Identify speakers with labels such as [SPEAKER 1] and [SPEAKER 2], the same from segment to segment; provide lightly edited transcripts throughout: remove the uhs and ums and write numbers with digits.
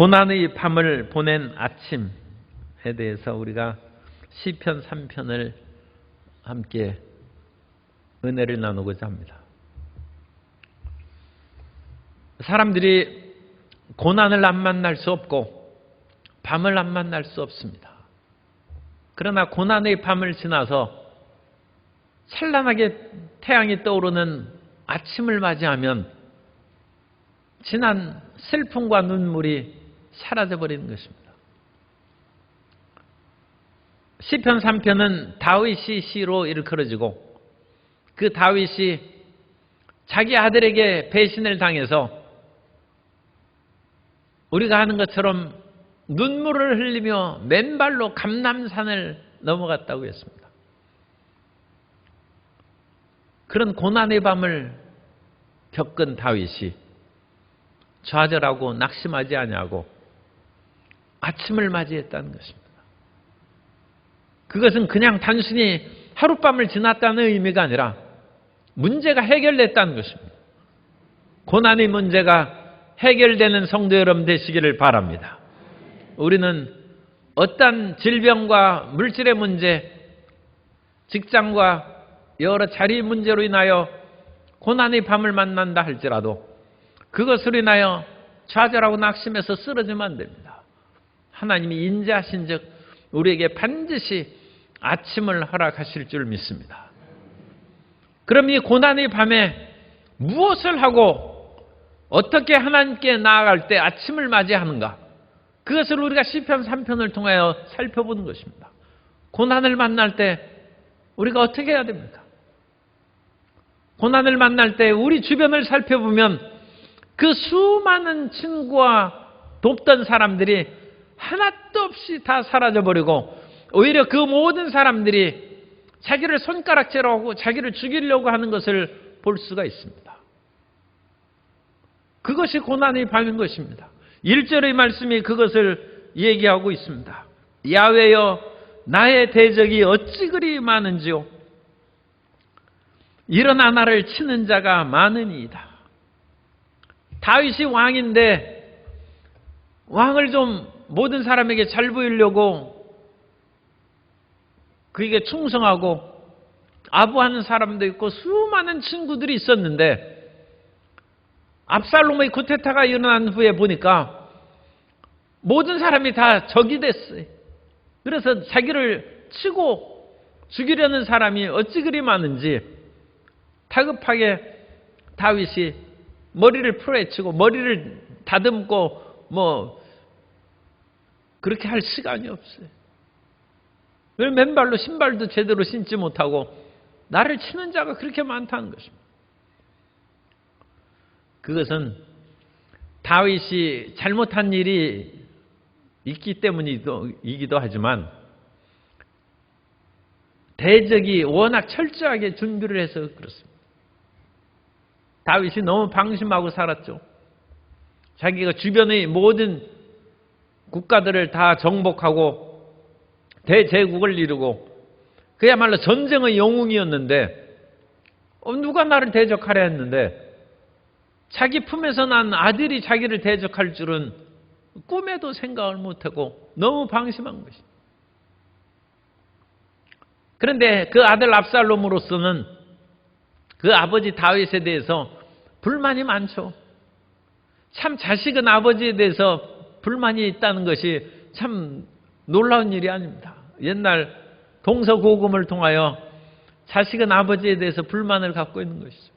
[SPEAKER 1] 고난의 밤을 보낸 아침에 대해서 우리가 시편 3편을 함께 은혜를 나누고자 합니다. 사람들이 고난을 안 만날 수 없고 밤을 안 만날 수 없습니다. 그러나 고난의 밤을 지나서 찬란하게 태양이 떠오르는 아침을 맞이하면 지난 슬픔과 눈물이 사라져버리는 것입니다. 시편 3편은 다윗이 시로 일컬어지고 그 다윗이 자기 아들에게 배신을 당해서 우리가 하는 것처럼 눈물을 흘리며 맨발로 감람산을 넘어갔다고 했습니다. 그런 고난의 밤을 겪은 다윗이 좌절하고 낙심하지 아니하고 아침을 맞이했다는 것입니다. 그것은 그냥 단순히 하룻밤을 지났다는 의미가 아니라 문제가 해결됐다는 것입니다. 고난의 문제가 해결되는 성도 여러분 되시기를 바랍니다. 우리는 어떤 질병과 물질의 문제, 직장과 여러 자리 문제로 인하여 고난의 밤을 만난다 할지라도 그것으로 인하여 좌절하고 낙심해서 쓰러지면 안 됩니다. 하나님이 인자하신 즉 우리에게 반드시 아침을 허락하실 줄 믿습니다. 그럼 이 고난의 밤에 무엇을 하고 어떻게 하나님께 나아갈 때 아침을 맞이하는가? 그것을 우리가 시편 3편을 통하여 살펴보는 것입니다. 고난을 만날 때 우리가 어떻게 해야 됩니까? 고난을 만날 때 우리 주변을 살펴보면 그 수많은 친구와 돕던 사람들이 하나도 없이 다 사라져버리고 오히려 그 모든 사람들이 자기를 손가락질하고 하고 자기를 죽이려고 하는 것을 볼 수가 있습니다. 그것이 고난의 밤인 것입니다. 1절의 말씀이 그것을 얘기하고 있습니다. 야훼여 나의 대적이 어찌 그리 많은지요. 일어나 나를 치는 자가 많으니이다. 다윗이 왕인데 왕을 좀 모든 사람에게 잘 보이려고 그에게 충성하고 아부하는 사람도 있고 수많은 친구들이 있었는데 압살롬의 쿠데타가 일어난 후에 보니까 모든 사람이 다 적이 됐어요. 그래서 자기를 치고 죽이려는 사람이 어찌 그리 많은지 다급하게 다윗이 머리를 풀어헤치고 머리를 다듬고 그렇게 할 시간이 없어요. 왜 맨발로 신발도 제대로 신지 못하고 나를 치는 자가 그렇게 많다는 것입니다. 그것은 다윗이 잘못한 일이 있기 때문이기도 하지만 대적이 워낙 철저하게 준비를 해서 그렇습니다. 다윗이 너무 방심하고 살았죠. 자기가 주변의 모든 국가들을 다 정복하고 대제국을 이루고 그야말로 전쟁의 영웅이었는데 누가 나를 대적하려 했는데 자기 품에서 난 아들이 자기를 대적할 줄은 꿈에도 생각을 못하고 너무 방심한 것입니다. 그런데 그 아들 압살롬으로서는 그 아버지 다윗에 대해서 불만이 많죠. 참 자식은 아버지에 대해서 불만이 있다는 것이 참 놀라운 일이 아닙니다. 옛날 동서고금을 통하여 자식은 아버지에 대해서 불만을 갖고 있는 것이죠.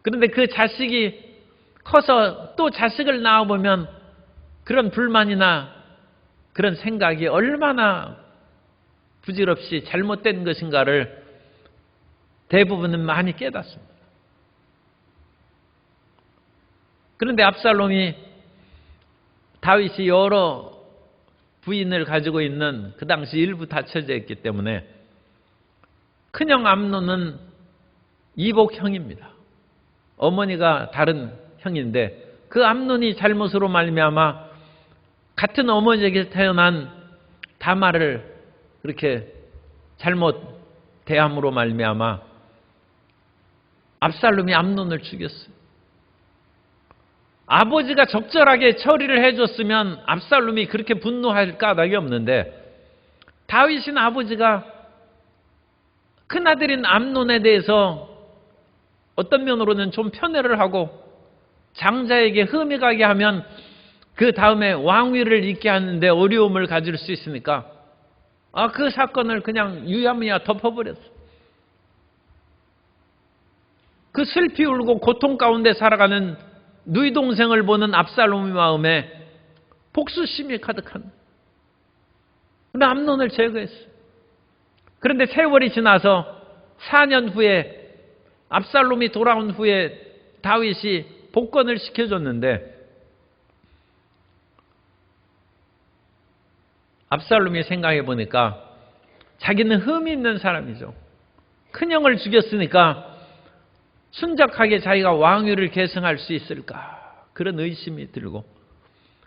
[SPEAKER 1] 그런데 그 자식이 커서 또 자식을 낳아보면 그런 불만이나 그런 생각이 얼마나 부질없이 잘못된 것인가를 대부분은 많이 깨닫습니다. 그런데 압살롬이 다윗이 여러 부인을 가지고 있는 그 당시 일부 다처제 있기 때문에 큰형 암논은 이복형입니다. 어머니가 다른 형인데 그 암논이 잘못으로 말미암아 같은 어머니에게 태어난 다말을 그렇게 잘못 대함으로 말미암아 압살롬이 암논을 죽였어요. 아버지가 적절하게 처리를 해줬으면 압살롬이 그렇게 분노할 까닭이 없는데, 다윗은 아버지가 큰아들인 암논에 대해서 어떤 면으로는 좀 편애를 하고 장자에게 흠이 가게 하면 그 다음에 왕위를 잇게 하는데 어려움을 가질 수 있으니까 그 사건을 그냥 유야무야 덮어버렸어. 그 슬피 울고 고통 가운데 살아가는 누이 동생을 보는 압살롬의 마음에 복수심이 가득한. 근데 암논을 제거했어요. 그런데 세월이 지나서 4년 후에 압살롬이 돌아온 후에 다윗이 복권을 시켜줬는데, 압살롬이 생각해 보니까 자기는 흠이 있는 사람이죠. 큰형을 죽였으니까 순적하게 자기가 왕위를 계승할 수 있을까, 그런 의심이 들고,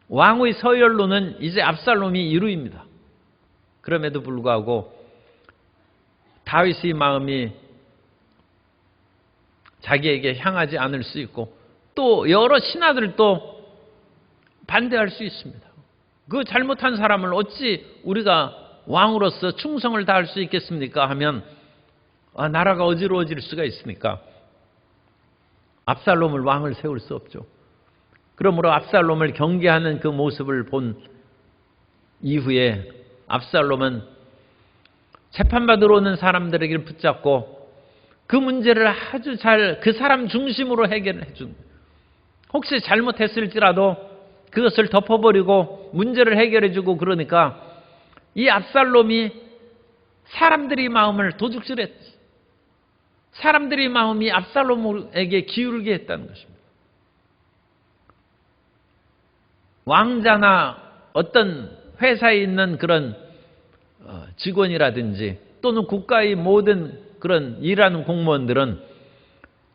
[SPEAKER 1] 왕의 서열로는 이제 압살롬이 1위입니다. 그럼에도 불구하고 다윗의 마음이 자기에게 향하지 않을 수 있고, 또 여러 신하들도 반대할 수 있습니다. 그 잘못한 사람을 어찌 우리가 왕으로서 충성을 다할 수 있겠습니까 하면 나라가 어지러워질 수가 있으니까 압살롬을 왕을 세울 수 없죠. 그러므로 압살롬을 경계하는 그 모습을 본 이후에 압살롬은 재판받으러 오는 사람들에게 붙잡고 그 문제를 아주 잘 그 사람 중심으로 해결해 준, 혹시 잘못했을지라도 그것을 덮어버리고 문제를 해결해 주고, 그러니까 이 압살롬이 사람들의 마음을 도둑질했지. 사람들의 마음이 압살롬에게 기울게 했다는 것입니다. 왕자나 어떤 회사에 있는 그런 직원이라든지 또는 국가의 모든 그런 일하는 공무원들은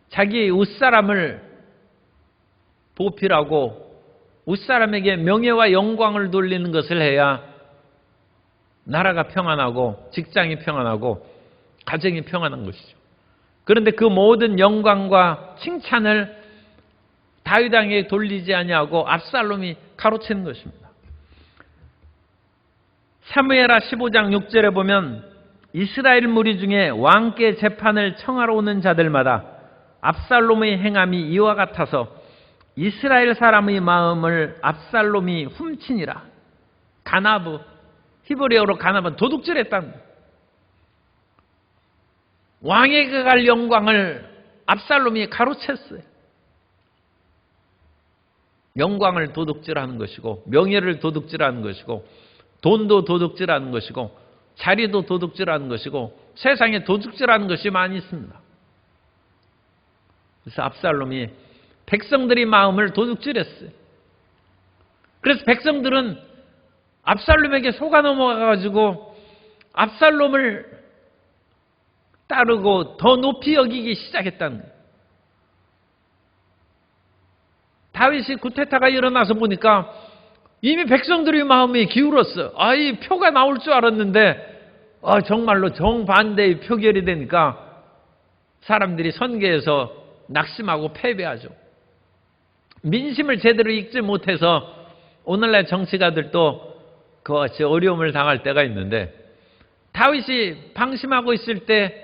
[SPEAKER 1] 자기 윗사람을 보필하고 윗사람에게 명예와 영광을 돌리는 것을 해야 나라가 평안하고 직장이 평안하고 가정이 평안한 것이죠. 그런데 그 모든 영광과 칭찬을 다윗 왕에게 돌리지 아니하고 압살롬이 가로채는 것입니다. 사무엘하 15장 6절에 보면 이스라엘 무리 중에 왕께 재판을 청하러 오는 자들마다 압살롬의 행함이 이와 같아서 이스라엘 사람의 마음을 압살롬이 훔치니라. 가나브, 히브리어로 가나브는 도둑질했다는 거예요. 왕에게 갈 영광을 압살롬이 가로챘어요. 영광을 도둑질하는 것이고, 명예를 도둑질하는 것이고, 돈도 도둑질하는 것이고, 자리도 도둑질하는 것이고, 세상에 도둑질하는 것이 많이 있습니다. 그래서 압살롬이 백성들의 마음을 도둑질했어요. 그래서 백성들은 압살롬에게 속아 넘어가가지고 압살롬을 따르고 더 높이 여기기 시작했다는 거예요. 다윗이 쿠데타가 일어나서 보니까 이미 백성들의 마음이 기울었어. 이 표가 나올 줄 알았는데 정말로 정반대의 표결이 되니까 사람들이 선거에서 낙심하고 패배하죠. 민심을 제대로 읽지 못해서 오늘날 정치가들도 그것이 어려움을 당할 때가 있는데, 다윗이 방심하고 있을 때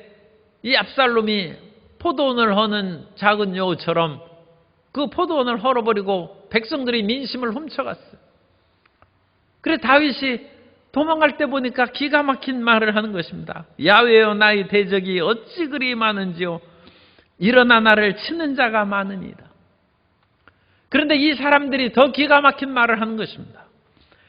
[SPEAKER 1] 이 압살롬이 포도원을 허는 작은 여우처럼 그 포도원을 헐어버리고 백성들이 민심을 훔쳐갔어요. 그래서 다윗이 도망갈 때 보니까 기가 막힌 말을 하는 것입니다. 야훼여, 나의 대적이 어찌 그리 많은지요. 일어나 나를 치는 자가 많으니이다. 그런데 이 사람들이 더 기가 막힌 말을 하는 것입니다.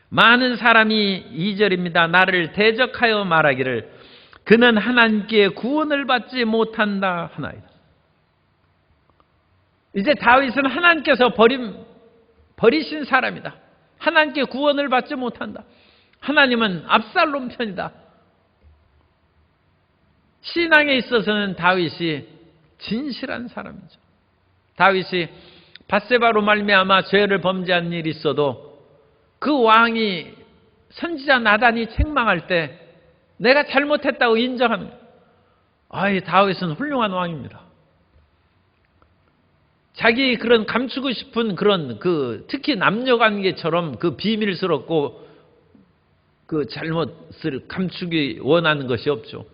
[SPEAKER 1] 많은 사람이 2절입니다. 나를 대적하여 말하기를 그는 하나님께 구원을 받지 못한다 하나이다. 이제 다윗은 하나님께서 버리신 사람이다. 하나님께 구원을 받지 못한다. 하나님은 압살롬 편이다. 신앙에 있어서는 다윗이 진실한 사람이죠. 다윗이 밧세바로 말미암아 죄를 범죄한 일이 있어도 그 왕이 선지자 나단이 책망할 때 내가 잘못했다고 인정하는 거예요. 다윗은 훌륭한 왕입니다. 자기 그런 감추고 싶은 그런 특히 남녀 관계처럼 비밀스럽고 잘못을 감추기 원하는 것이 없죠.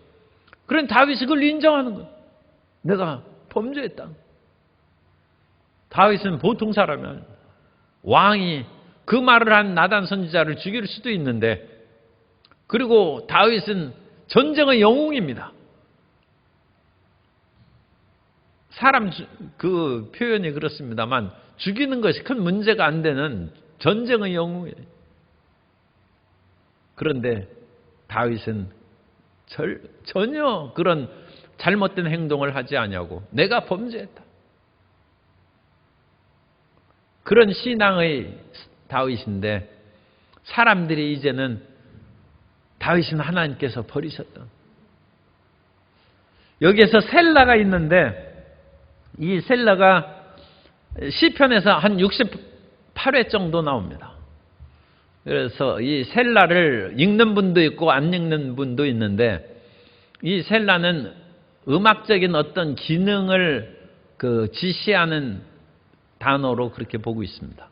[SPEAKER 1] 그런 다윗이 그걸 인정하는 거예요. 내가 범죄했다. 다윗은 보통 사람이 아니에요. 왕이 그 말을 한 나단 선지자를 죽일 수도 있는데, 그리고 다윗은 전쟁의 영웅입니다. 사람 표현이 그렇습니다만 죽이는 것이 큰 문제가 안 되는 전쟁의 영웅이에요. 그런데 다윗은 전혀 그런 잘못된 행동을 하지 아니하고 내가 범죄했다. 그런 신앙의 다윗인데 사람들이 이제는 다윗은 하나님께서 버리셨다. 여기에서 셀라가 있는데 이 셀라가 시편에서 한 68회 정도 나옵니다. 그래서 이 셀라를 읽는 분도 있고 안 읽는 분도 있는데, 이 셀라는 음악적인 어떤 기능을 지시하는 단어로 그렇게 보고 있습니다.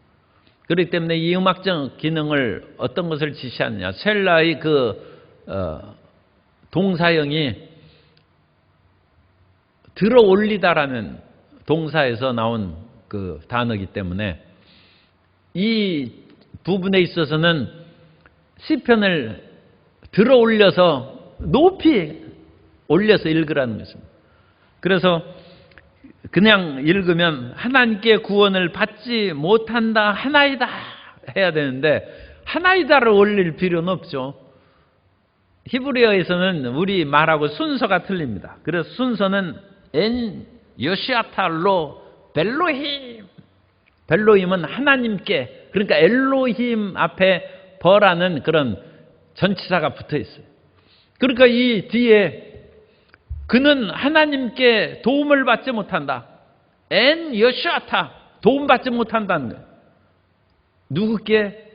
[SPEAKER 1] 그렇기 때문에 이 음악적 기능을 어떤 것을 지시하느냐, 셀라의 동사형이 들어 올리다라는 동사에서 나온 단어이기 때문에 이 부분에 있어서는 시편을 들어 올려서 높이 올려서 읽으라는 것입니다. 그래서 그냥 읽으면 하나님께 구원을 받지 못한다 하나이다 해야 되는데 하나이다를 올릴 필요는 없죠. 히브리어에서는 우리 말하고 순서가 틀립니다. 그래서 순서는 엔 요시아탈로 벨로힘, 벨로힘은 하나님께, 그러니까 엘로힘 앞에 버라는 그런 전치사가 붙어 있어요. 그러니까 이 뒤에 그는 하나님께 도움을 받지 못한다. 엔 여시아타, 도움받지 못한다는 거예요. 누구께?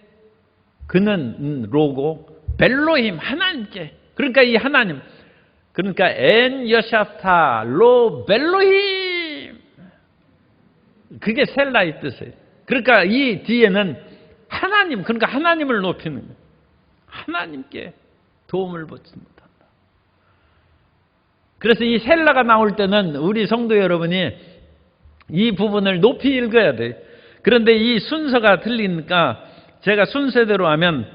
[SPEAKER 1] 그는 로고, 벨로힘, 하나님께. 그러니까 이 하나님, 그러니까 엔 여시아타 로 벨로힘, 그게 셀라의 뜻이에요. 그러니까 이 뒤에는 하나님, 그러니까 하나님을 높이는 거예요. 하나님께 도움을 받지 못한다. 그래서 이 셀라가 나올 때는 우리 성도 여러분이 이 부분을 높이 읽어야 돼요. 그런데 이 순서가 틀리니까 제가 순서대로 하면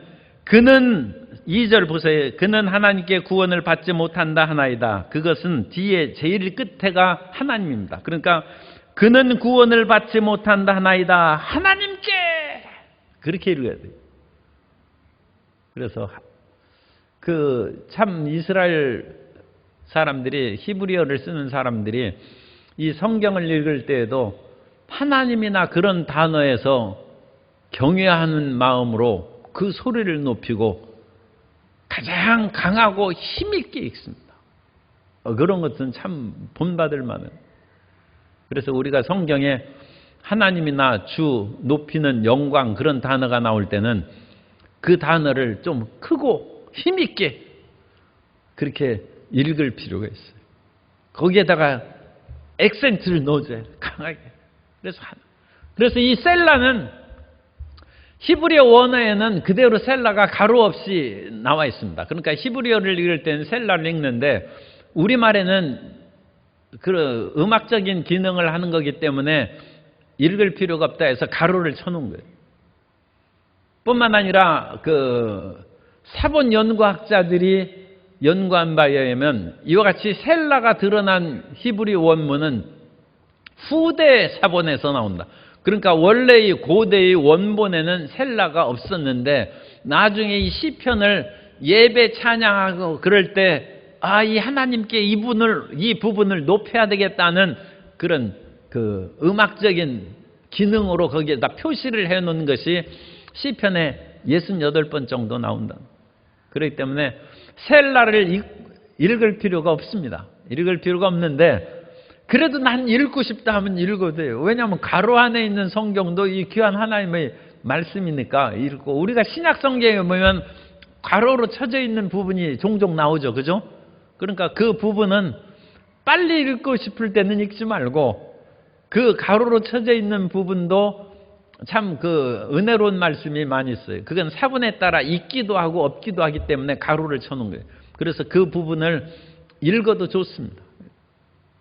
[SPEAKER 1] 그는 2절 보세요. 그는 하나님께 구원을 받지 못한다 하나이다. 그것은 뒤에 제일 끝에가 하나님입니다. 그러니까 그는 구원을 받지 못한다 하나이다. 하나님께! 그렇게 읽어야 돼요. 그래서 참 이스라엘 사람들이, 히브리어를 쓰는 사람들이 이 성경을 읽을 때에도 하나님이나 그런 단어에서 경외하는 마음으로 그 소리를 높이고 가장 강하고 힘있게 읽습니다. 그런 것은 참 본받을 만한. 그래서 우리가 성경에 하나님이나 주, 높이는 영광 그런 단어가 나올 때는 그 단어를 좀 크고 힘있게 그렇게 읽을 필요가 있어요. 거기에다가 액센트를 넣어줘야 돼요. 강하게. 그래서 이 셀라는 히브리어 원어에는 그대로 셀라가 가로 없이 나와 있습니다. 그러니까 히브리어를 읽을 때는 셀라를 읽는데 우리말에는 그 음악적인 기능을 하는 거기 때문에 읽을 필요가 없다 해서 가로를 쳐놓은 거예요. 뿐만 아니라 사본 연구학자들이 연구한 바에 의하면 이와 같이 셀라가 드러난 히브리 원문은 후대 사본에서 나온다. 그러니까 원래 이 고대의 원본에는 셀라가 없었는데 나중에 이 시편을 예배 찬양하고 그럴 때 이 하나님께 이 부분을 높여야 되겠다는 그런 음악적인 기능으로 거기에다 표시를 해놓은 것이 시편에 68번 정도 나온다. 그렇기 때문에 셀라를 읽을 필요가 없습니다. 읽을 필요가 없는데 그래도 난 읽고 싶다 하면 읽어도 돼요. 왜냐하면 가로 안에 있는 성경도 이 귀한 하나님의 말씀이니까 읽고, 우리가 신약 성경에 보면 가로로 쳐져 있는 부분이 종종 나오죠. 그죠? 그러니까 그 부분은 빨리 읽고 싶을 때는 읽지 말고 그 가로로 쳐져 있는 부분도 참 그 은혜로운 말씀이 많이 있어요. 그건 사본에 따라 있기도 하고 없기도 하기 때문에 가로를 쳐놓은 거예요. 그래서 그 부분을 읽어도 좋습니다.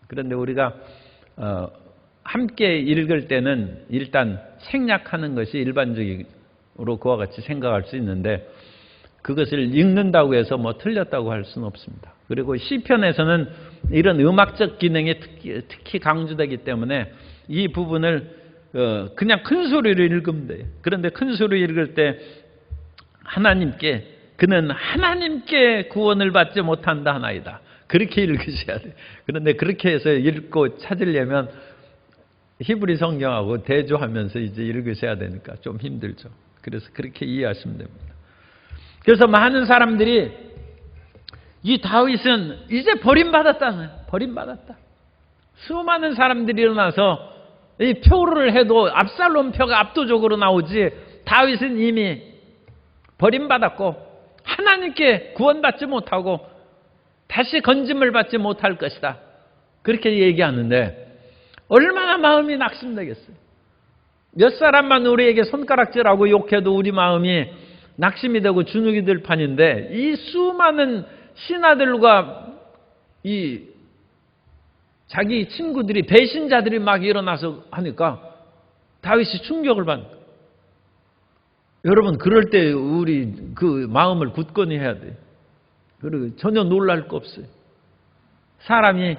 [SPEAKER 1] 그런데 우리가 함께 읽을 때는 일단 생략하는 것이 일반적으로 그와 같이 생각할 수 있는데, 그것을 읽는다고 해서 뭐 틀렸다고 할 수는 없습니다. 그리고 시편에서는 이런 음악적 기능이 특히 강조되기 때문에 이 부분을 그냥 큰 소리로 읽으면 돼요. 그런데 큰 소리로 읽을 때 그는 하나님께 구원을 받지 못한다 하나이다, 그렇게 읽으셔야 돼요. 그런데 그렇게 해서 읽고 찾으려면 히브리 성경하고 대조하면서 이제 읽으셔야 되니까 좀 힘들죠. 그래서 그렇게 이해하시면 됩니다. 그래서 많은 사람들이 이 다윗은 이제 버림받았다는, 버림받았다. 수많은 사람들이 일어나서 이 표를 해도 압살롬 표가 압도적으로 나오지, 다윗은 이미 버림받았고 하나님께 구원받지 못하고 다시 건짐을 받지 못할 것이다, 그렇게 얘기하는데 얼마나 마음이 낙심되겠어요. 몇 사람만 우리에게 손가락질하고 욕해도 우리 마음이 낙심이 되고 주눅이 들 판인데, 이 수많은 신하들과 이 자기 친구들이, 배신자들이 막 일어나서 하니까 다윗이 충격을 받는 거예요. 여러분, 그럴 때 우리 그 마음을 굳건히 해야 돼요. 그리고 전혀 놀랄 거 없어요. 사람이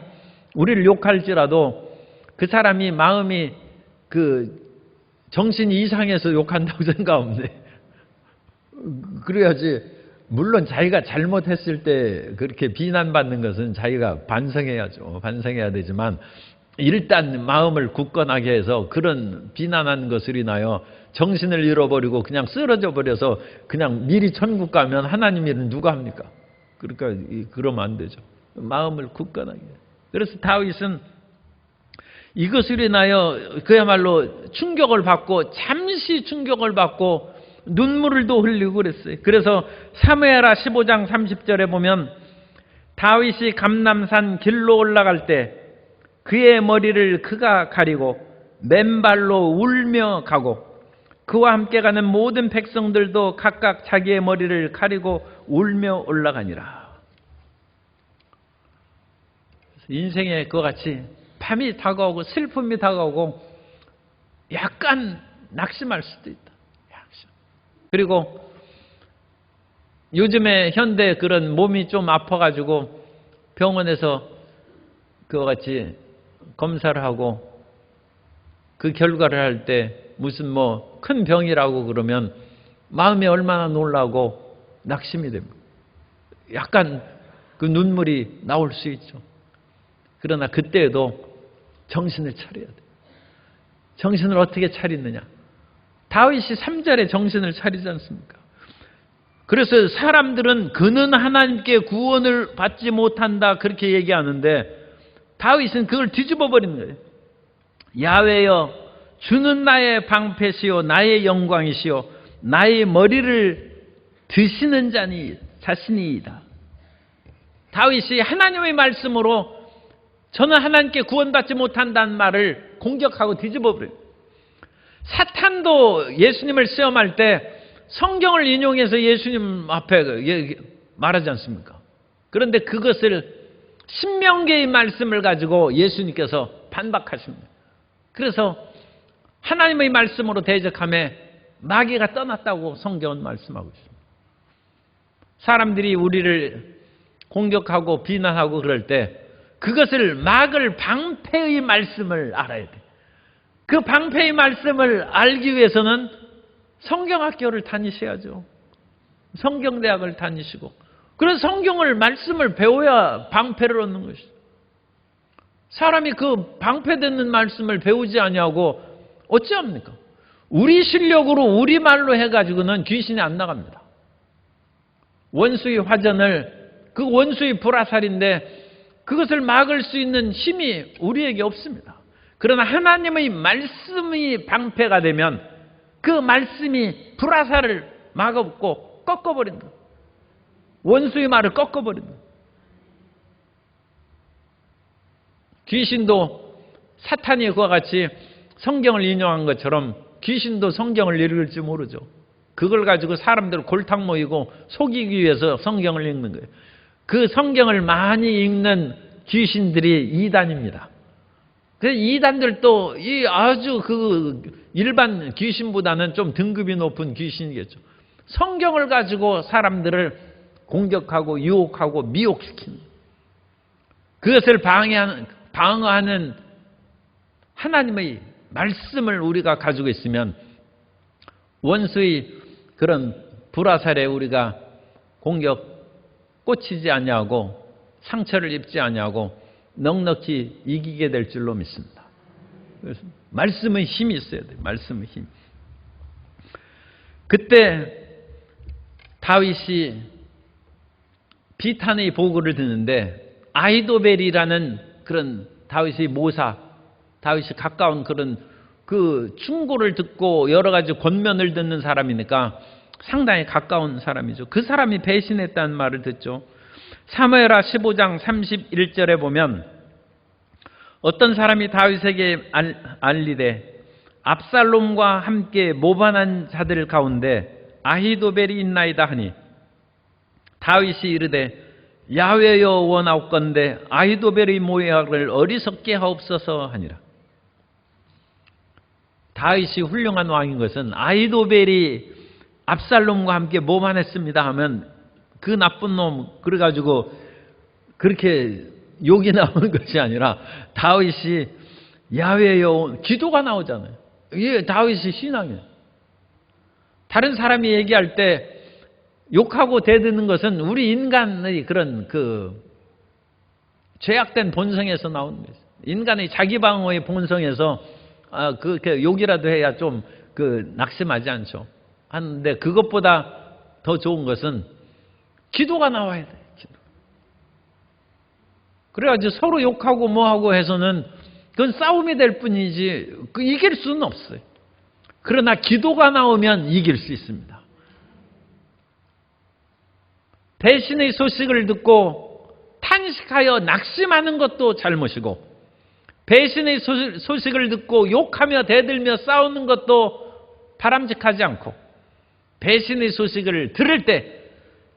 [SPEAKER 1] 우리를 욕할지라도 그 사람이 마음이 그 정신이 이상해서 욕한다고 생각하면 돼. 그래야지. 물론 자기가 잘못했을 때 그렇게 비난받는 것은 자기가 반성해야죠. 반성해야 되지만 일단 마음을 굳건하게 해서 그런 비난한 것을 인하여 정신을 잃어버리고 그냥 쓰러져 버려서 그냥 미리 천국 가면 하나님 일은 누가 합니까? 그러니까 그러면 안 되죠. 마음을 굳건하게. 그래서 다윗은 이것을 인하여 그야말로 충격을 받고, 잠시 충격을 받고 눈물도 흘리고 그랬어요. 그래서 사무엘하 15장 30절에 보면 다윗이 감람산 길로 올라갈 때 그의 머리를 그가 가리고 맨발로 울며 가고, 그와 함께 가는 모든 백성들도 각각 자기의 머리를 가리고 울며 올라가니라. 인생에 그와 같이 밤이 다가오고 슬픔이 다가오고 약간 낙심할 수도 있다. 그리고 요즘에 현대 그런 몸이 좀 아파가지고 병원에서 그와 같이 검사를 하고 그 결과를 할 때 무슨 뭐 큰 병이라고 그러면 마음이 얼마나 놀라고 낙심이 됩니다. 약간 그 눈물이 나올 수 있죠. 그러나 그때에도 정신을 차려야 돼요. 정신을 어떻게 차리느냐? 다윗이 3절에 정신을 차리지 않습니까? 그래서 사람들은 그는 하나님께 구원을 받지 못한다, 그렇게 얘기하는데 다윗은 그걸 뒤집어 버리는 거예요. 야훼여, 주는 나의 방패시요 나의 영광이시요 나의 머리를 드시는 자신이이다. 다윗이 하나님의 말씀으로 저는 하나님께 구원받지 못한다는 말을 공격하고 뒤집어 버려요. 사탄도 예수님을 시험할 때 성경을 인용해서 예수님 앞에 말하지 않습니까? 그런데 그것을 신명기의 말씀을 가지고 예수님께서 반박하십니다. 그래서 하나님의 말씀으로 대적하며 마귀가 떠났다고 성경은 말씀하고 있습니다. 사람들이 우리를 공격하고 비난하고 그럴 때 그것을 막을 방패의 말씀을 알아야 돼. 그 방패의 말씀을 알기 위해서는 성경학교를 다니셔야죠. 성경대학을 다니시고, 그래서 성경을 말씀을 배워야 방패를 얻는 것이죠. 사람이 그 방패되는 말씀을 배우지 아니하고 어찌합니까? 우리 실력으로 우리말로 해가지고는 귀신이 안 나갑니다. 원수의 화전을, 그 원수의 불화살인데 그것을 막을 수 있는 힘이 우리에게 없습니다. 그러나 하나님의 말씀이 방패가 되면 그 말씀이 불화살을 막아붙고 꺾어버린다. 원수의 말을 꺾어버린다. 귀신도 사탄이 그와 같이 성경을 인용한 것처럼 귀신도 성경을 읽을지 모르죠. 그걸 가지고 사람들 골탕 모이고 속이기 위해서 성경을 읽는 거예요. 그 성경을 많이 읽는 귀신들이 이단입니다. 그래서 이단들도 이 아주 그 일반 귀신보다는 좀 등급이 높은 귀신이겠죠. 성경을 가지고 사람들을 공격하고 유혹하고 미혹시키는, 그것을 방어하는 하나님의 말씀을 우리가 가지고 있으면 원수의 그런 불화살에 우리가 꽂히지 아니하고 상처를 입지 아니하고 넉넉히 이기게 될 줄로 믿습니다. 그래서 말씀의 힘이 있어야 돼요. 말씀의 힘. 그때 다윗이 비탄의 보고를 듣는데 아히도벨이라는 그런 다윗의 모사, 다윗이 가까운 그런 그 충고를 듣고 여러 가지 권면을 듣는 사람이니까 상당히 가까운 사람이죠. 그 사람이 배신했다는 말을 듣죠. 사무엘하 15장 31절에 보면 어떤 사람이 다윗에게 알리되 압살롬과 함께 모반한 자들 가운데 아히도벨이 있나이다 하니 다윗이 이르되 야훼여 원하옵건대 아히도벨의 모략을 어리석게 하옵소서 하니라. 다윗이 훌륭한 왕인 것은 아히도벨이 압살롬과 함께 모반했습니다 하면 그 나쁜 놈 그래가지고 그렇게 욕이 나오는 것이 아니라 다윗이 야훼여 기도가 나오잖아요. 이게 다윗이 신앙이에요. 다른 사람이 얘기할 때 욕하고 대드는 것은 우리 인간의 그런 그 죄악된 본성에서 나오는 거예요. 인간의 자기 방어의 본성에서 그렇게 욕이라도 해야 좀 그 낙심하지 않죠. 하는데 그것보다 더 좋은 것은 기도가 나와야 돼요. 기도. 그래가지고 서로 욕하고 뭐하고 해서는 그건 싸움이 될 뿐이지 이길 수는 없어요. 그러나 기도가 나오면 이길 수 있습니다. 배신의 소식을 듣고 탄식하여 낙심하는 것도 잘못이고 배신의 소식을 듣고 욕하며 대들며 싸우는 것도 바람직하지 않고 배신의 소식을 들을 때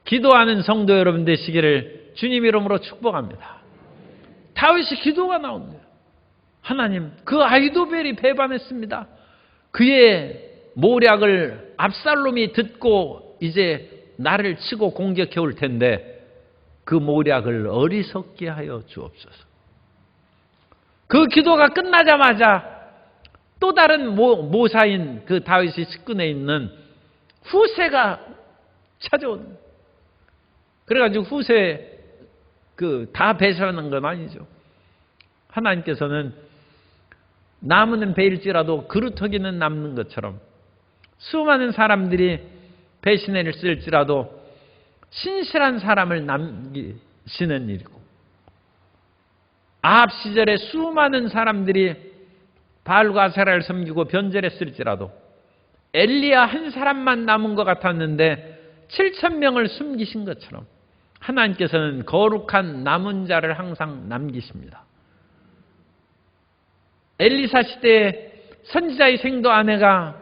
[SPEAKER 1] 기도하는 성도 여러분 되시기를 주님 이름으로 축복합니다. 다윗이 기도가 나온 거예요. 하나님, 그 아히도벨이 배반했습니다. 그의 모략을 압살롬이 듣고 이제 나를 치고 공격해 올 텐데 그 모략을 어리석게 하여 주옵소서. 그 기도가 끝나자마자 또 다른 모사인 그 다윗의 측근에 있는 후세가 찾아오는 거예요. 그래가지고 후세 다 배신하는 건 아니죠. 하나님께서는 나무는 베일지라도 그루터기는 남는 것처럼 수많은 사람들이 배신을 쓸지라도 신실한 사람을 남기시는 일이고 아합 시절에 수많은 사람들이 바알과 아세라를 섬기고 변절했을지라도 엘리야 한 사람만 남은 것 같았는데 7,000명을 숨기신 것처럼 하나님께서는 거룩한 남은 자를 항상 남기십니다. 엘리사 시대에 선지자의 생도 아내가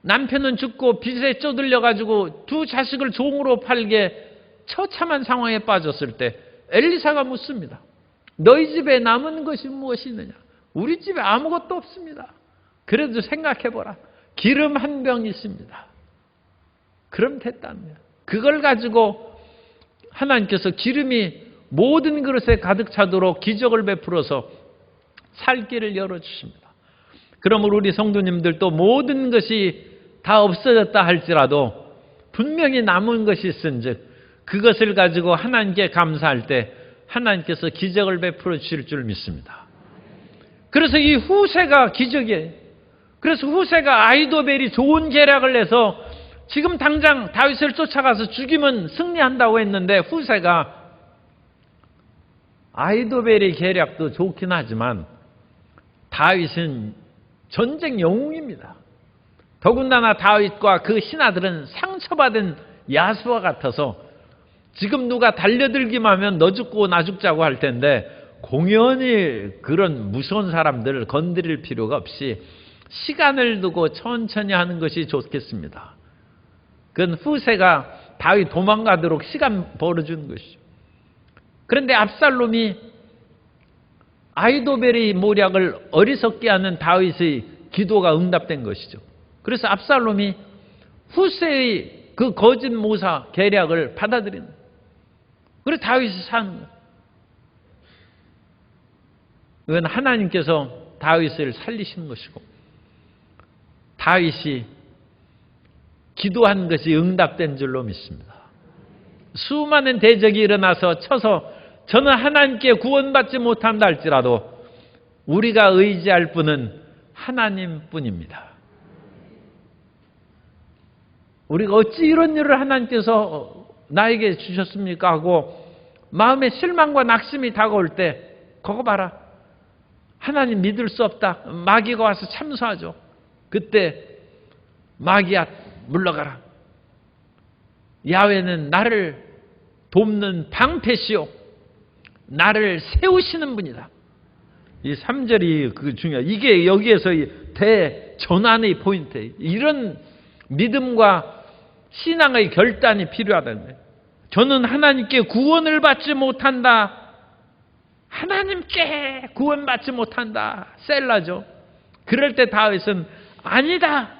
[SPEAKER 1] 남편은 죽고 빚에 쪼들려가지고 두 자식을 종으로 팔게 처참한 상황에 빠졌을 때 엘리사가 묻습니다. 너희 집에 남은 것이 무엇이 있느냐? 우리 집에 아무것도 없습니다. 그래도 생각해보라. 기름 한 병 있습니다. 그럼 됐다는 거예요. 그걸 가지고 하나님께서 기름이 모든 그릇에 가득 차도록 기적을 베풀어서 살 길을 열어주십니다. 그러므로 우리 성도님들도 모든 것이 다 없어졌다 할지라도 분명히 남은 것이 있은즉 그것을 가지고 하나님께 감사할 때 하나님께서 기적을 베풀어 주실 줄 믿습니다. 그래서 이 후세가 기적이에요. 그래서 후세가 아히도벨이 좋은 계략을 해서 지금 당장 다윗을 쫓아가서 죽이면 승리한다고 했는데 후세가 아히도벨의 계략도 좋긴 하지만 다윗은 전쟁 영웅입니다. 더군다나 다윗과 그 신하들은 상처받은 야수와 같아서 지금 누가 달려들기만 하면 너 죽고 나 죽자고 할 텐데 공연히 그런 무서운 사람들을 건드릴 필요가 없이 시간을 두고 천천히 하는 것이 좋겠습니다. 그건 후세가 다윗 도망가도록 시간 벌어주는 것이죠. 그런데 압살롬이 아히도벨의 모략을 어리석게 하는 다윗의 기도가 응답된 것이죠. 그래서 압살롬이 후세의 그 거짓 모사 계략을 받아들이는 거예요. 그래서 다윗이 사는 거예요. 이건 하나님께서 다윗을 살리시는 것이고 다윗이 기도한 것이 응답된 줄로 믿습니다. 수많은 대적이 일어나서 쳐서 저는 하나님께 구원받지 못한다 할지라도 우리가 의지할 분은 하나님뿐입니다. 우리가 어찌 이런 일을 하나님께서 나에게 주셨습니까 하고 마음에 실망과 낙심이 다가올 때 그거 봐라. 하나님 믿을 수 없다. 마귀가 와서 참소하죠. 그때 마귀야 물러가라. 야훼는 나를 돕는 방패시요 나를 세우시는 분이다. 이 3절이 그 중요해요. 이게 여기에서 대전환의 포인트예요. 이런 믿음과 신앙의 결단이 필요하다는 거예요. 저는 하나님께 구원을 받지 못한다. 하나님께 구원받지 못한다. 셀라죠. 그럴 때 다윗은 아니다.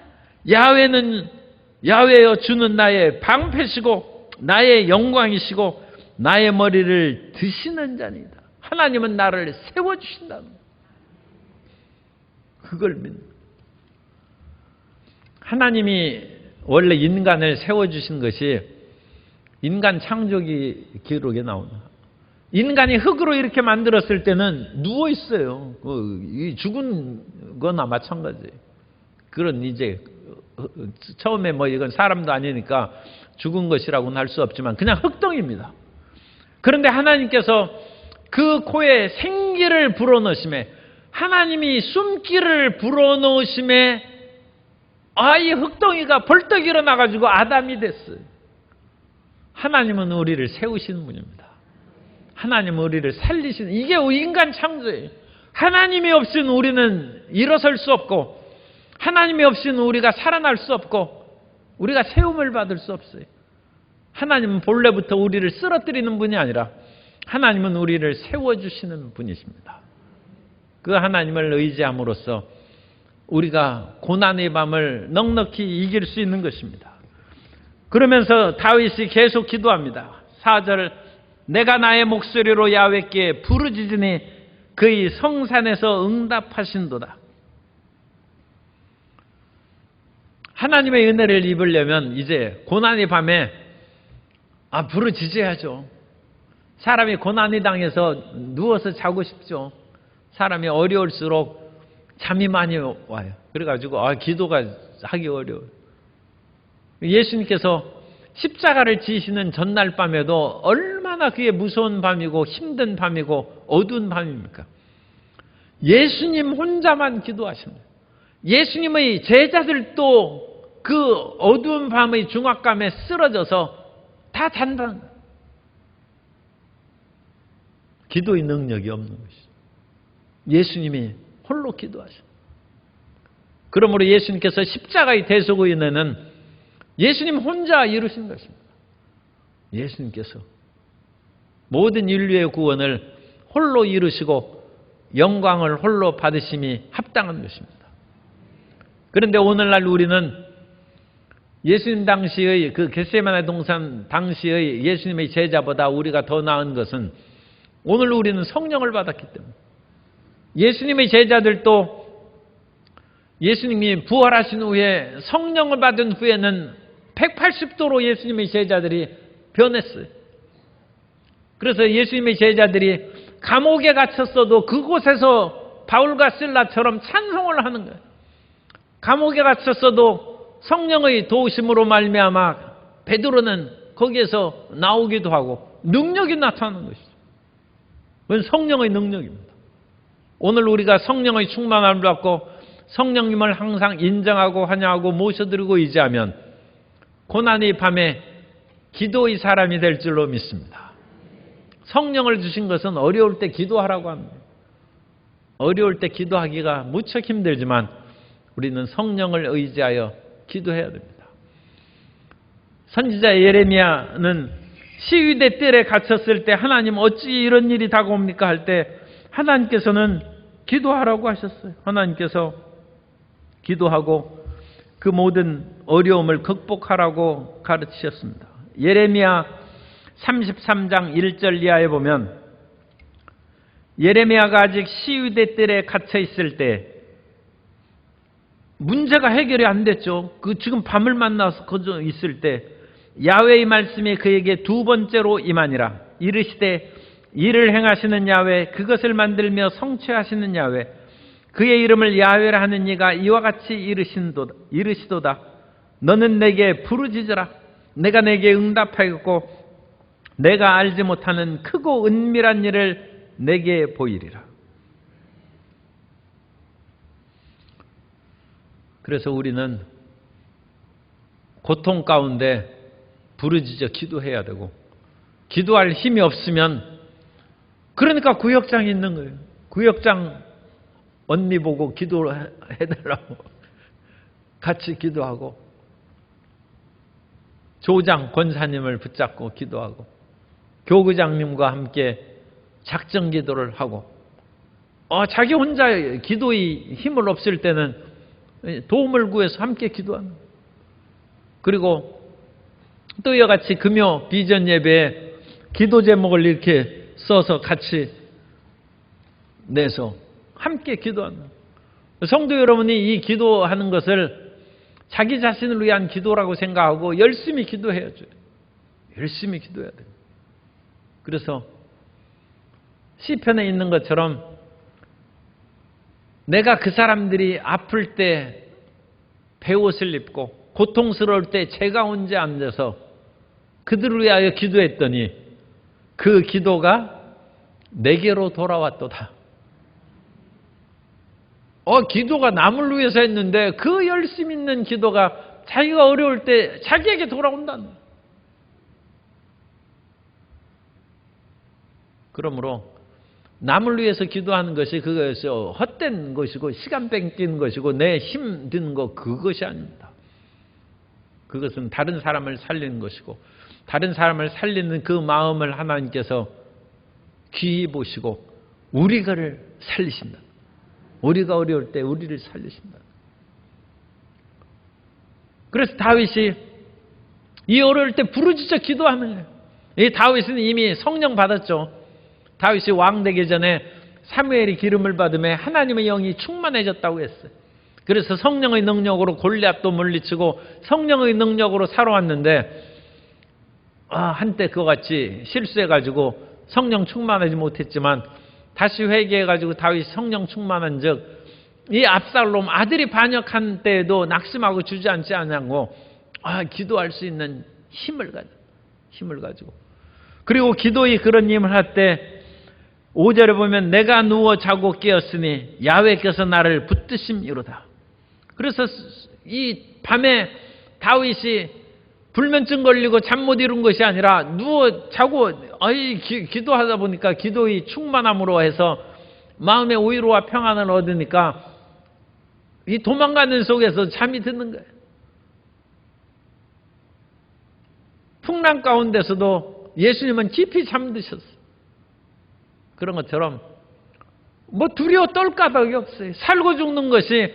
[SPEAKER 1] 야훼여 주는 나의 방패시고 나의 영광이시고 나의 머리를 드시는 자니다. 하나님은 나를 세워주신다. 그걸 믿는. 하나님이 원래 인간을 세워주신 것이 인간 창조기 기록에 나오는. 인간이 흙으로 이렇게 만들었을 때는 누워 있어요. 죽은 거나 마찬가지예요. 그런 이제 처음에 뭐 이건 사람도 아니니까 죽은 것이라고는 할 수 없지만 그냥 흙덩입니다. 그런데 하나님께서 그 코에 생기를 불어넣으심에 하나님이 숨기를 불어넣으심에 이 흙덩이가 벌떡 일어나가지고 아담이 됐어요. 하나님은 우리를 세우시는 분입니다. 하나님은 우리를 살리시는, 이게 인간 창조예요. 하나님이 없이는 우리는 일어설 수 없고 하나님이 없이는 우리가 살아날 수 없고 우리가 세움을 받을 수 없어요. 하나님은 본래부터 우리를 쓰러뜨리는 분이 아니라 하나님은 우리를 세워주시는 분이십니다. 그 하나님을 의지함으로써 우리가 고난의 밤을 넉넉히 이길 수 있는 것입니다. 그러면서 다윗이 계속 기도합니다. 4절 내가 나의 목소리로 야훼께 부르짖으니 그의 성산에서 응답하신도다. 하나님의 은혜를 입으려면 이제 고난의 밤에 부르짖어야죠. 사람이 고난이 당해서 누워서 자고 싶죠. 사람이 어려울수록 잠이 많이 와요. 그래가지고 기도가 하기 어려워요. 예수님께서 십자가를 지시는 전날 밤에도 얼마나 그게 무서운 밤이고 힘든 밤이고 어두운 밤입니까? 예수님 혼자만 기도하십니다. 예수님의 제자들도 그 어두운 밤의 중압감에 쓰러져서 다 잔다는 거예요. 기도의 능력이 없는 것이죠. 예수님이 홀로 기도하십니다. 그러므로 예수님께서 십자가의 대속의 은혜는 예수님 혼자 이루신 것입니다. 예수님께서 모든 인류의 구원을 홀로 이루시고 영광을 홀로 받으심이 합당한 것입니다. 그런데 오늘날 우리는 예수님 당시의 그 겟세마네 동산 당시의 예수님의 제자보다 우리가 더 나은 것은 오늘 우리는 성령을 받았기 때문에 예수님의 제자들도 예수님이 부활하신 후에 성령을 받은 후에는 180도로 예수님의 제자들이 변했어요. 그래서 예수님의 제자들이 감옥에 갇혔어도 그곳에서 바울과 실라처럼 찬송을 하는 거예요. 감옥에 갇혔어도 성령의 도우심으로 말미암아 베드로는 거기에서 나오기도 하고 능력이 나타나는 것이죠. 그건 성령의 능력입니다. 오늘 우리가 성령의 충만함을 받고 성령님을 항상 인정하고 환영하고 모셔드리고 의지하면 고난의 밤에 기도의 사람이 될 줄로 믿습니다. 성령을 주신 것은 어려울 때 기도하라고 합니다. 어려울 때 기도하기가 무척 힘들지만 우리는 성령을 의지하여 기도해야 됩니다. 선지자 예레미야는 시위대 뜰에 갇혔을 때 하나님 어찌 이런 일이 다가옵니까 할 때 하나님께서는 기도하라고 하셨어요. 하나님께서 기도하고 그 모든 어려움을 극복하라고 가르치셨습니다. 예레미야 33장 1절 이하에 보면 예레미야가 아직 시위대 뜰에 갇혀 있을 때 문제가 해결이 안 됐죠. 지금 밤을 만나서 거저 있을 때 야훼의 말씀이 그에게 두 번째로 임하니라. 이르시되 이를 행하시는 야훼, 그것을 만들며 성취하시는 야훼, 그의 이름을 야훼라 하는 이가 이와 같이 이르시도다. 너는 내게 부르짖으라. 내가 내게 응답하였고 내가 알지 못하는 크고 은밀한 일을 내게 보이리라. 그래서 우리는 고통 가운데 부르짖어 기도해야 되고, 기도할 힘이 없으면 그러니까 구역장이 있는 거예요. 구역장 언니 보고 기도해달라고 같이 기도하고, 조장 권사님을 붙잡고 기도하고, 교구장님과 함께 작정 기도를 하고, 자기 혼자 기도의 힘을 없을 때는 도움을 구해서 함께 기도하는 거예요. 그리고 또 이와 같이 금요 비전 예배에 기도 제목을 이렇게 써서 같이 내서 함께 기도하는 거예요. 성도 여러분이 이 기도하는 것을 자기 자신을 위한 기도라고 생각하고 열심히 기도해야죠. 열심히 기도해야 돼요. 그래서 시편에 있는 것처럼 내가 그 사람들이 아플 때 베옷을 입고 고통스러울 때 제 가운데 앉아서 그들을 위하여 기도했더니 그 기도가 내게로 돌아왔도다. 기도가 남을 위해서 했는데 그 열심 있는 기도가 자기가 어려울 때 자기에게 돌아온다는 거예요. 그러므로 남을 위해서 기도하는 것이 그것이 헛된 것이고 시간 뺏기는 것이고 내 힘 드는 것, 그것이 아닙니다. 그것은 다른 사람을 살리는 것이고, 다른 사람을 살리는 그 마음을 하나님께서 귀히 보시고 우리가를 살리신다. 우리가 어려울 때 우리를 살리신다. 그래서 다윗이 이 어려울 때 부르짖어 기도하는 거예요. 이 다윗은 이미 성령 받았죠. 다윗이 왕 되기 전에 사무엘이 기름을 받으며 하나님의 영이 충만해졌다고 했어요. 그래서 성령의 능력으로 골리앗도 물리치고 성령의 능력으로 살아왔는데 한때 그와 같이 실수해가지고 성령 충만하지 못했지만 다시 회개해가지고 다윗이 성령 충만한 즉 이 압살롬 아들이 반역한 때에도 낙심하고 주저앉지 않고 기도할 수 있는 힘을 가지고 그리고 기도의 그런 힘을 할 때 5절에 보면 내가 누워 자고 깨었으니 야훼께서 나를 붙드심이로다. 그래서 이 밤에 다윗이 불면증 걸리고 잠 못 이룬 것이 아니라 누워 자고 기도하다 보니까 기도의 충만함으로 해서 마음의 오유로와 평안을 얻으니까 이 도망가는 속에서 잠이 드는 거예요. 풍랑 가운데서도 예수님은 깊이 잠드셨어요. 그런 것처럼 두려워 떨 까닭이 없어요. 살고 죽는 것이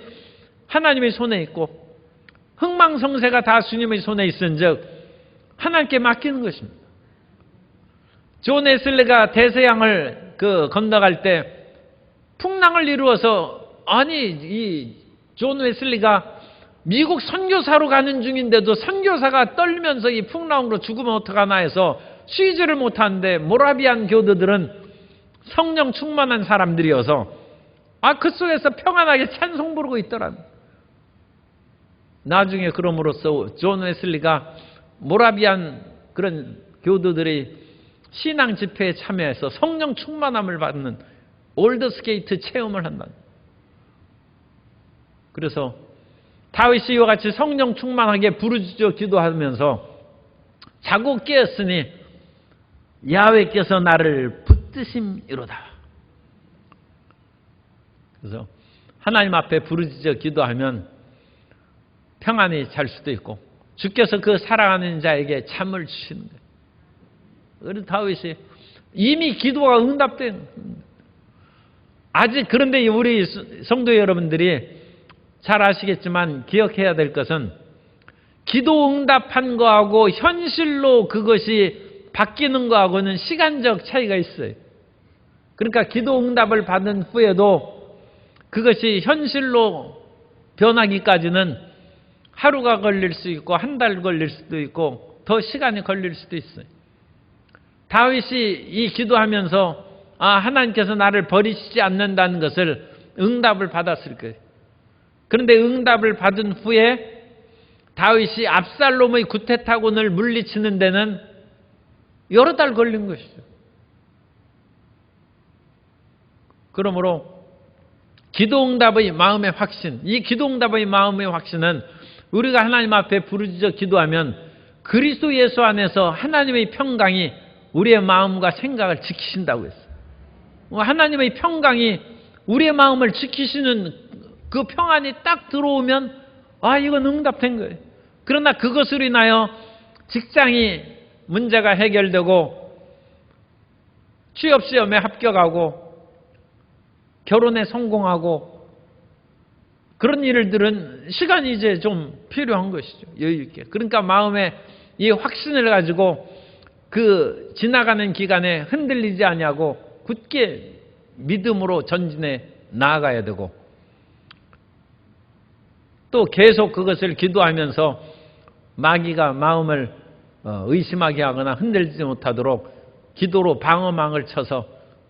[SPEAKER 1] 하나님의 손에 있고 흥망성쇠가 다 주님의 손에 있은즉 하나님께 맡기는 것입니다. 존 웨슬리가 대서양을 건너갈 때 풍랑을 이루어서 이 존 웨슬리가 미국 선교사로 가는 중인데도 선교사가 떨면서 이 풍랑으로 죽으면 어떡하나 해서 쉬지를 못하는데 모라비안 교도들은 성령 충만한 사람들이어서 그 속에서 평안하게 찬송 부르고 있더라. 나중에 그럼으로써 존 웨슬리가 모라비안 그런 교도들의 신앙 집회에 참여해서 성령 충만함을 받는 올드스게이트 체험을 한다. 그래서 다윗이 이와 같이 성령 충만하게 부르짖어 기도하면서 자고 깨었으니 야훼께서 나를 붙드심이로다. 그래서 하나님 앞에 부르짖어 기도하면 평안히 잘 수도 있고 주께서 그 사랑하는 자에게 잠을 주시는 거예요. 그래서 다윗이 이미 기도가 응답된, 아직, 그런데 우리 성도 여러분들이 잘 아시겠지만 기억해야 될 것은 기도 응답한 거하고 현실로 그것이 바뀌는 거하고는 시간적 차이가 있어요. 그러니까 기도 응답을 받은 후에도 그것이 현실로 변하기까지는 하루가 걸릴 수 있고 한 달 걸릴 수도 있고 더 시간이 걸릴 수도 있어요. 다윗이 이 기도하면서 하나님께서 나를 버리시지 않는다는 것을 응답을 받았을 거예요. 그런데 응답을 받은 후에 다윗이 압살롬의 구태타군을 물리치는 데는 여러 달 걸린 것이죠. 그러므로 기도응답의 마음의 확신, 이 기도응답의 마음의 확신은 우리가 하나님 앞에 부르짖어 기도하면 그리스도 예수 안에서 하나님의 평강이 우리의 마음과 생각을 지키신다고 했어요. 하나님의 평강이 우리의 마음을 지키시는 그 평안이 딱 들어오면 이건 응답된 거예요. 그러나 그것으로 인하여 직장이 문제가 해결되고 취업시험에 합격하고 결혼에 성공하고 그런 일들은 시간이 이제 좀 필요한 것이죠. 여유 있게. 그러니까 마음에 이 확신을 가지고 그 지나가는 기간에 흔들리지 아니하고 굳게 믿음으로 전진해 나아가야 되고 또 계속 그것을 기도하면서 마귀가 마음을 의심하게 하거나 흔들지 못하도록 기도로 방어망을 쳐서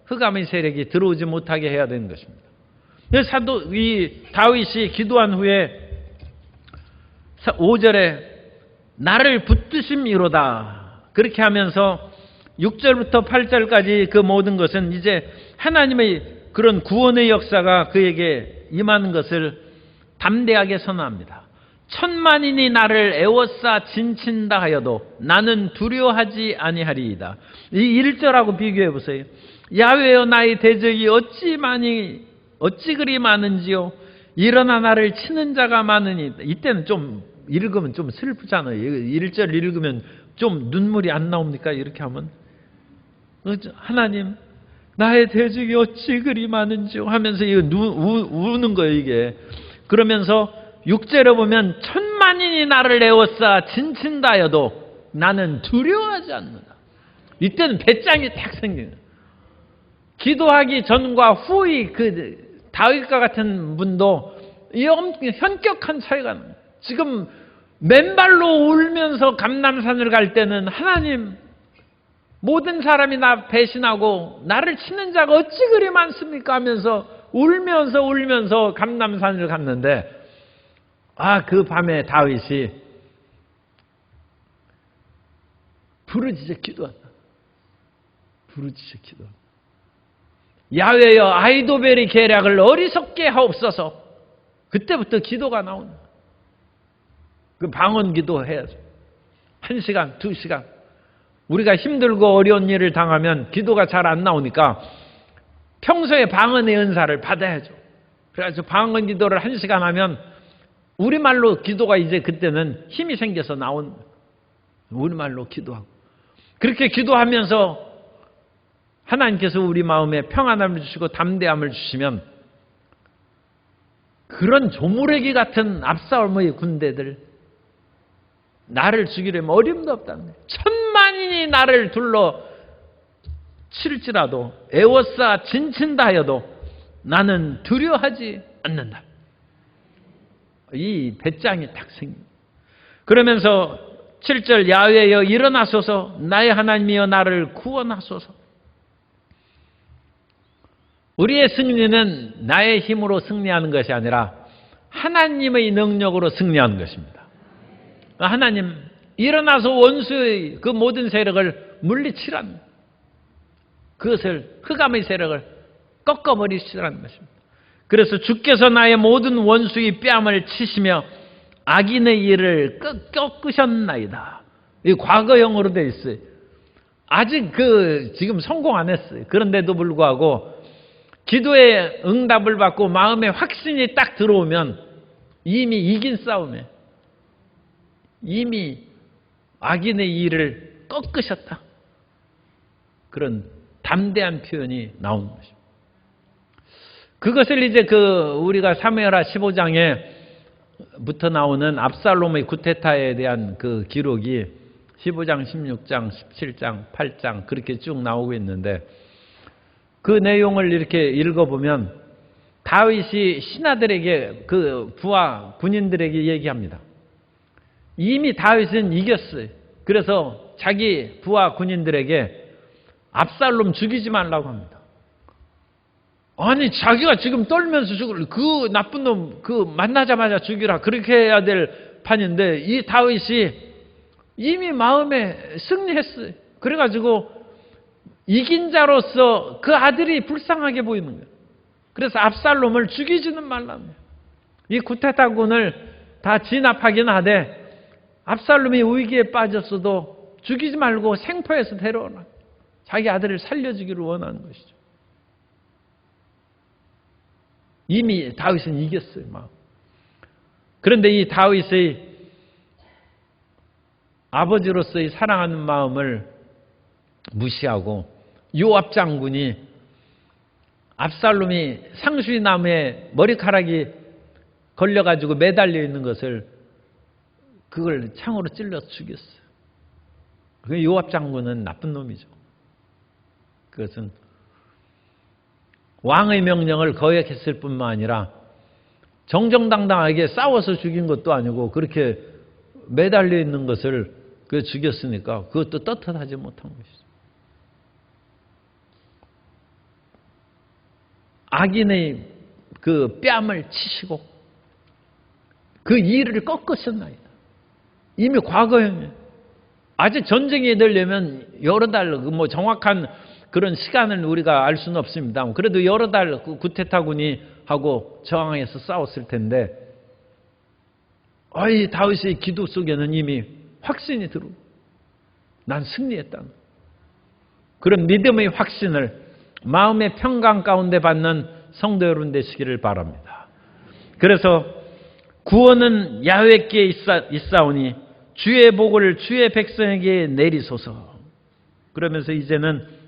[SPEAKER 1] 흑암의 세력이 들어오지 못하게 해야 되는 것입니다. 이 다윗이 기도한 후에 5절에 나를 붙드심이로다 그렇게 하면서 6절부터 8절까지 그 모든 것은 이제 하나님의 그런 구원의 역사가 그에게 임하는 것을 담대하게 선언합니다. 천만인이 나를 애워싸 진친다 하여도 나는 두려워하지 아니하리이다. 이 1절하고 비교해 보세요. 야훼여 나의 대적이 어찌 그리 많은지요. 일어나 나를 치는 자가 많으니. 이때는 좀 읽으면 좀 슬프잖아요. 1절 읽으면 좀 눈물이 안 나옵니까? 이렇게 하면 하나님 나의 대적이 어찌 그리 많은지요 하면서 이거 우는 거예요 이게. 그러면서 6절에 보면 천만인이 나를 애워싸 진친다 하여도 나는 두려워하지 않는다. 이때는 배짱이 딱 생기는 거예요. 기도하기 전과 후의 그 다윗과 같은 분도 현격한 차이가 납니다. 지금 맨발로 울면서 감람산을 갈 때는 하나님 모든 사람이 나 배신하고 나를 치는 자가 어찌 그리 많습니까 하면서 울면서 감람산을 갔는데 그 밤에 다윗이 부르짖어 기도한다. 부르짖어 기도한다. 야훼여 아히도벨의 계략을 어리석게 하옵소서. 그때부터 기도가 나온다. 그 방언 기도 해야죠. 1시간, 2시간. 우리가 힘들고 어려운 일을 당하면 기도가 잘 안 나오니까 평소에 방언의 은사를 받아야죠. 그래서 방언 기도를 1시간 하면 우리말로 기도가 이제 그때는 힘이 생겨서 나온 우리말로 기도하고 그렇게 기도하면서 하나님께서 우리 마음에 평안함을 주시고 담대함을 주시면 그런 조무래기 같은 압살롬의 군대들 나를 죽이려면 어림도 없다는 거예요. 천만인이 나를 둘러 칠지라도 애워싸 진친다 하여도 나는 두려워하지 않는다. 이 배짱이 딱 생깁니다. 그러면서 7절 야훼여 일어나소서 나의 하나님이여 나를 구원하소서. 우리의 승리는 나의 힘으로 승리하는 것이 아니라 하나님의 능력으로 승리하는 것입니다. 하나님 일어나서 원수의 그 모든 세력을 물리치라는 그것을 흑암의 세력을 꺾어버리시라는 것입니다. 그래서 주께서 나의 모든 원수의 뺨을 치시며 악인의 일을 꺾으셨나이다. 이 과거형으로 되어 있어요. 아직 지금 성공 안 했어요. 그런데도 불구하고 기도의 응답을 받고 마음에 확신이 딱 들어오면 이미 이긴 싸움에 이미 악인의 일을 꺾으셨다. 그런 담대한 표현이 나오는 것입니다. 그것을 이제 우리가 사무엘하 15장에부터 나오는 압살롬의 쿠데타에 대한 그 기록이 15장, 16장, 17장, 8장 그렇게 쭉 나오고 있는데 그 내용을 이렇게 읽어보면 다윗이 신하들에게 그 부하 군인들에게 얘기합니다. 이미 다윗은 이겼어요. 그래서 자기 부하 군인들에게 압살롬 죽이지 말라고 합니다. 아니 자기가 지금 떨면서 죽을 그 나쁜 놈 만나자마자 죽이라 그렇게 해야 될 판인데 이 다윗이 이미 마음에 승리했어요. 그래가지고 이긴 자로서 그 아들이 불쌍하게 보이는 거예요. 그래서 압살롬을 죽이지는 말라는 거예요. 이 쿠데타군을 다 진압하긴 하되 압살롬이 위기에 빠졌어도 죽이지 말고 생포해서 데려오라. 자기 아들을 살려주기를 원하는 것이죠. 이미 다윗은 이겼어요. 마음. 그런데 이 다윗의 아버지로서의 사랑하는 마음을 무시하고 요압 장군이 압살롬이 상수리 나무에 머리카락이 걸려가지고 매달려 있는 것을 그걸 창으로 찔러서 죽였어요. 그 요압 장군은 나쁜 놈이죠. 그것은 왕의 명령을 거역했을 뿐만 아니라 정정당당하게 싸워서 죽인 것도 아니고 그렇게 매달려 있는 것을 죽였으니까 그것도 떳떳하지 못한 것이죠. 악인의 그 뺨을 치시고 그 일을 꺾으셨나이다. 이미 과거형이에요. 아직 전쟁이 되려면 여러 달 정확한 그런 시간을 우리가 알 수는 없습니다. 그래도 여러 달 쿠데타군이 하고 저항해서 싸웠을 텐데 이 다윗의 기도 속에는 이미 확신이 들어오고 난 승리했다는 그런 믿음의 확신을 마음의 평강 가운데 받는 성도 여러분 되시기를 바랍니다. 그래서 구원은 야훼께 있사오니 주의 복을 주의 백성에게 내리소서. 그러면서 이제는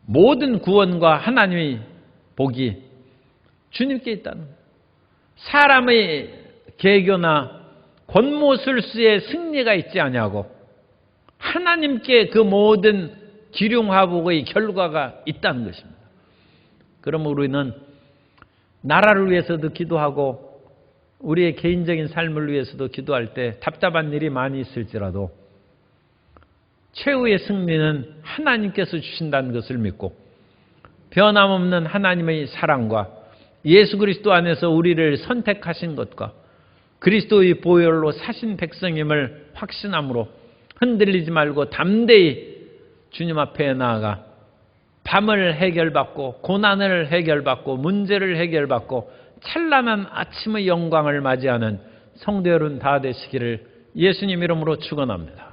[SPEAKER 1] 모든 구원과 하나님의 복이 주님께 있다는 거예요. 사람의 계교나 권모술수의 승리가 있지 아니하고 하나님께 그 모든 기륭화복의 결과가 있다는 것입니다. 그러므로 우리는 나라를 위해서도 기도하고 우리의 개인적인 삶을 위해서도 기도할 때 답답한 일이 많이 있을지라도 최후의 승리는 하나님께서 주신다는 것을 믿고 변함없는 하나님의 사랑과 예수 그리스도 안에서 우리를 선택하신 것과 그리스도의 보혈로 사신 백성임을 확신함으로 흔들리지 말고 담대히 주님 앞에 나아가 밤을 해결받고 고난을 해결받고 문제를 해결받고 찬란한 아침의 영광을 맞이하는 성도 여러분 다 되시기를 예수님 이름으로 축원합니다.